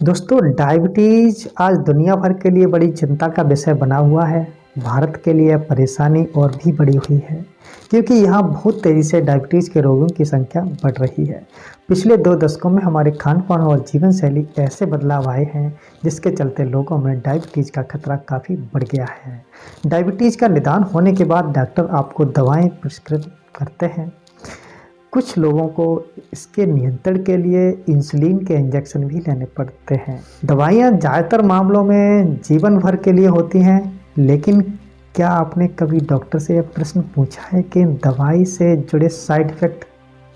दोस्तों, डायबिटीज आज दुनिया भर के लिए बड़ी चिंता का विषय बना हुआ है। भारत के लिए परेशानी और भी बढ़ी हुई है, क्योंकि यहाँ बहुत तेज़ी से डायबिटीज के रोगियों की संख्या बढ़ रही है। पिछले 2 दशकों में हमारे खान पान और जीवन शैली ऐसे बदलाव आए हैं, जिसके चलते लोगों में डायबिटीज का खतरा काफ़ी बढ़ गया है। डायबिटीज का निदान होने के बाद डॉक्टर आपको दवाएं प्रिस्क्राइब करते हैं। कुछ लोगों को इसके नियंत्रण के लिए इंसुलिन के इंजेक्शन भी लेने पड़ते हैं। दवाइयाँ ज़्यादातर मामलों में जीवन भर के लिए होती हैं, लेकिन क्या आपने कभी डॉक्टर से यह प्रश्न पूछा है कि दवाई से जुड़े साइड इफ़ेक्ट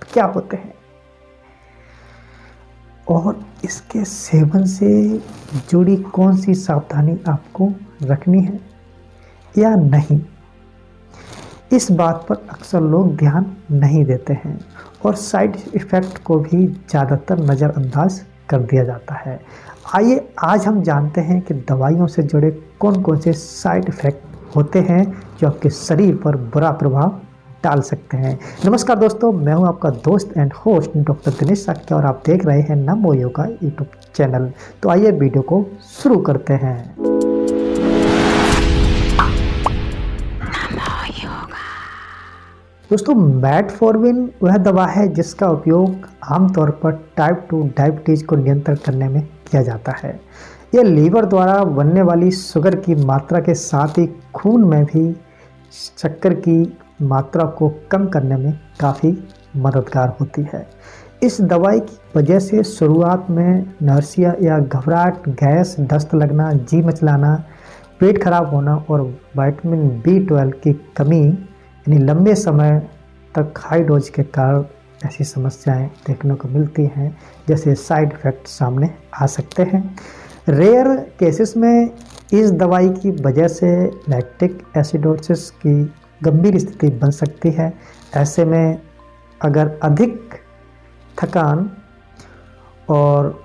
क्या होते हैं और इसके सेवन से जुड़ी कौन सी सावधानी आपको रखनी है या नहीं? इस बात पर अक्सर लोग ध्यान नहीं देते हैं और साइड इफ़ेक्ट को भी ज़्यादातर नज़रअंदाज कर दिया जाता है। आइए आज हम जानते हैं कि दवाइयों से जुड़े कौन कौन से साइड इफ़ेक्ट होते हैं जो आपके शरीर पर बुरा प्रभाव डाल सकते हैं। नमस्कार दोस्तों, मैं हूं आपका दोस्त and host doctor Dinesh Shakya और आप देख रहे हैं नमो योगा यूट्यूब चैनल। तो आइए वीडियो को शुरू करते हैं। दोस्तों, मेटफॉर्मिन वह दवा है जिसका उपयोग आमतौर पर टाइप 2 डायबिटीज को नियंत्रण करने में किया जाता है। यह लीवर द्वारा बनने वाली शुगर की मात्रा के साथ ही खून में भी शक्कर की मात्रा को कम करने में काफ़ी मददगार होती है। इस दवाई की वजह से शुरुआत में नर्सिया या घबराहट, गैस, दस्त लगना, जी मचलाना, पेट खराब होना और विटामिन B12 की कमी यानी लंबे समय तक हाई डोज के कारण ऐसी समस्याएं देखने को मिलती हैं, जैसे साइड इफ़ेक्ट सामने आ सकते हैं। रेयर केसेस में इस दवाई की वजह से लैक्टिक एसिडोसिस की गंभीर स्थिति बन सकती है। ऐसे में अगर अधिक थकान और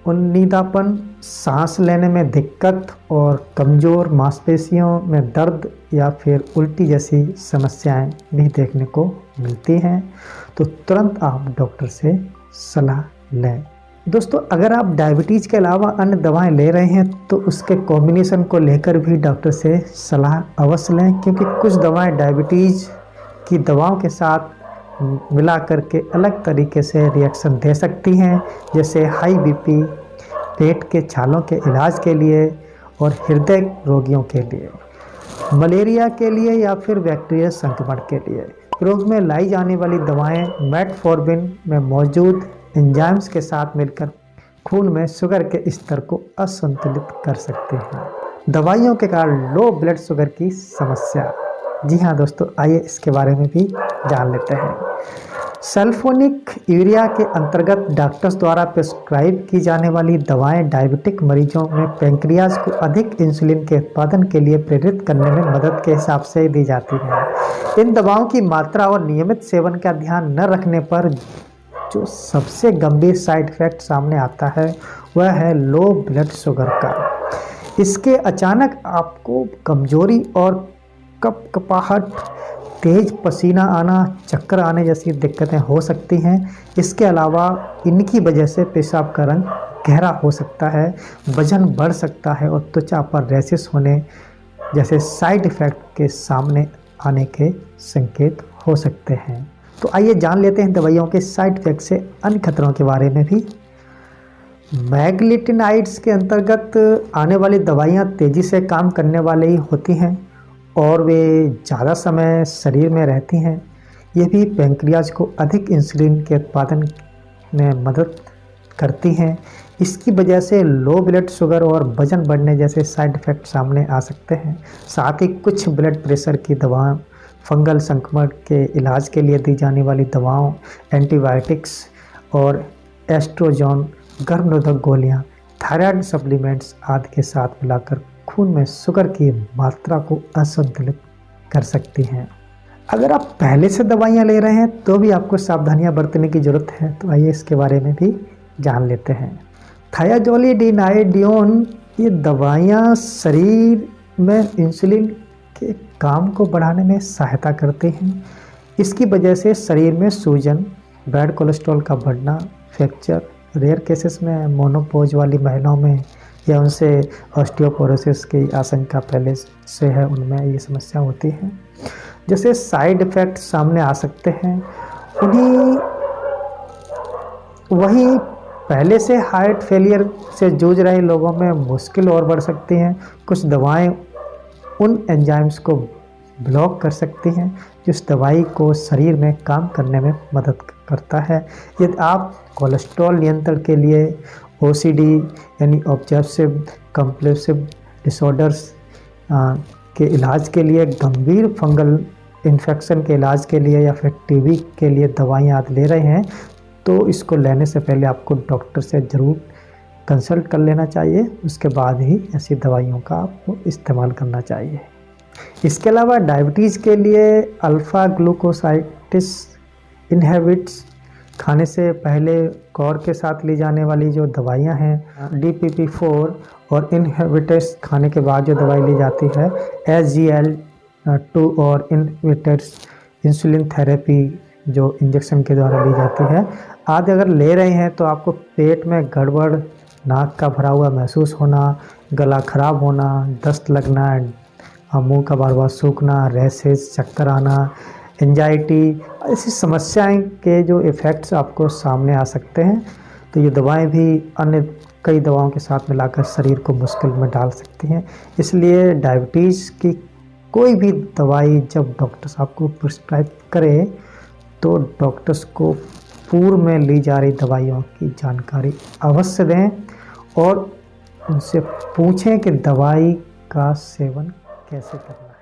उन्नीदापन, सांस लेने में दिक्कत और कमज़ोर मांसपेशियों में दर्द या फिर उल्टी जैसी समस्याएं भी देखने को मिलती हैं, तो तुरंत आप डॉक्टर से सलाह लें। दोस्तों, अगर आप डायबिटीज़ के अलावा अन्य दवाएं ले रहे हैं तो उसके कॉम्बिनेशन को लेकर भी डॉक्टर से सलाह अवश्य लें, क्योंकि कुछ दवाएं डायबिटीज़ की दवाओं के साथ मिला करके अलग तरीके से रिएक्शन दे सकती हैं, जैसे हाई बीपी, पेट के छालों के इलाज के लिए और हृदय रोगियों के लिए, मलेरिया के लिए या फिर बैक्टीरियल संक्रमण के लिए। रोग में लाई जाने वाली दवाएं मेटफॉर्मिन में मौजूद एंजाइम्स के साथ मिलकर खून में शुगर के स्तर को असंतुलित कर सकते हैं। दवाइयों के कारण लो ब्लड शुगर की समस्या। जी हाँ दोस्तों, आइए इसके बारे में भी जान लेते हैं। सल्फोनिक यूरिया के अंतर्गत डॉक्टर्स द्वारा प्रिस्क्राइब की जाने वाली दवाएं डायबिटिक मरीजों में पैंक्रियाज को अधिक इंसुलिन के उत्पादन के लिए प्रेरित करने में मदद के हिसाब से दी जाती हैं। इन दवाओं की मात्रा और नियमित सेवन का ध्यान न रखने पर जो सबसे गंभीर साइड इफेक्ट सामने आता है वह है लो ब्लड शुगर का। इसके अचानक आपको कमजोरी और कपकपाहट, तेज पसीना आना, चक्कर आने जैसी दिक्कतें हो सकती हैं। इसके अलावा इनकी वजह से पेशाब का रंग गहरा हो सकता है, वजन बढ़ सकता है और त्वचा पर रैशेस होने जैसे साइड इफ़ेक्ट के सामने आने के संकेत हो सकते हैं। तो आइए जान लेते हैं दवाइयों के साइड इफ़ेक्ट से अन्य खतरों के बारे में भी। मैग्लेटिनाइड्स के अंतर्गत आने वाली दवाइयाँ तेज़ी से काम करने वाली ही होती हैं और वे ज़्यादा समय शरीर में रहती हैं। ये भी पैंक्रियाज को अधिक इंसुलिन के उत्पादन में मदद करती हैं। इसकी वजह से लो ब्लड शुगर और वजन बढ़ने जैसे साइड इफ़ेक्ट सामने आ सकते हैं। साथ ही कुछ ब्लड प्रेशर की दवाएं, फंगल संक्रमण के इलाज के लिए दी जाने वाली दवाओं, एंटीबायोटिक्स और एस्ट्रोजन, गर्भनिरोधक गोलियाँ, थायराइड सप्लीमेंट्स आदि के साथ मिलाकर खून में शुगर की मात्रा को असंतुलित कर सकती हैं। अगर आप पहले से दवाइयाँ ले रहे हैं तो भी आपको सावधानियाँ बरतने की ज़रूरत है। तो आइए इसके बारे में भी जान लेते हैं। थायाजोलिडिनाइडिन, ये दवाइयाँ शरीर में इंसुलिन के काम को बढ़ाने में सहायता करते हैं। इसकी वजह से शरीर में सूजन, बैड कोलेस्ट्रॉल का बढ़ना, फ्रैक्चर, रेयर केसेस में मोनोपोज वाली महिलाओं में या उनसे ऑस्टियोपोरोसिस की आशंका पहले से है, उनमें ये समस्या होती है। जैसे साइड इफ़ेक्ट सामने आ सकते हैं, वही पहले से हार्ट फेलियर से जूझ रहे लोगों में मुश्किल और बढ़ सकती हैं। कुछ दवाएं उन एंजाइम्स को ब्लॉक कर सकती हैं जिस दवाई को शरीर में काम करने में मदद करता है। यदि आप कोलेस्ट्रॉल नियंत्रण के लिए ओसीडी यानी ऑब्सेसिव कंपल्सिव डिसऑर्डर्स के इलाज के लिए, गंभीर फंगल इन्फेक्शन के इलाज के लिए या फिर टीबी के लिए दवाइयाँ आप ले रहे हैं, तो इसको लेने से पहले आपको डॉक्टर से ज़रूर कंसल्ट कर लेना चाहिए। उसके बाद ही ऐसी दवाइयों का आपको इस्तेमाल करना चाहिए। इसके अलावा डायबिटीज़ के लिए अल्फ़ा ग्लूकोसाइटिस इनहिबिटर्स खाने से पहले कौर के साथ ली जाने वाली जो दवाइयां हैं, DPP-4 और इनहिबिटर्स खाने के बाद जो दवाई ली जाती है, SGLT2 और इनहिबिटर्स इंसुलिन थेरेपी जो इंजेक्शन के द्वारा ली जाती है, आदि अगर ले रहे हैं तो आपको पेट में गड़बड़, नाक का भरा हुआ महसूस होना, गला खराब होना, दस्त लगना, मुंह का बार बार सूखना, रैशेस, चक्कर आना, एंजाइटी, ऐसी समस्याएं के जो इफ़ेक्ट्स आपको सामने आ सकते हैं। तो ये दवाएं भी अन्य कई दवाओं के साथ मिलाकर शरीर को मुश्किल में डाल सकती हैं। इसलिए डायबिटीज़ की कोई भी दवाई जब डॉक्टर्स आपको प्रिस्क्राइब करें तो डॉक्टर्स को पूर्व में ली जा रही दवाइयों की जानकारी अवश्य दें और उनसे पूछें कि दवाई का सेवन कैसे करना है।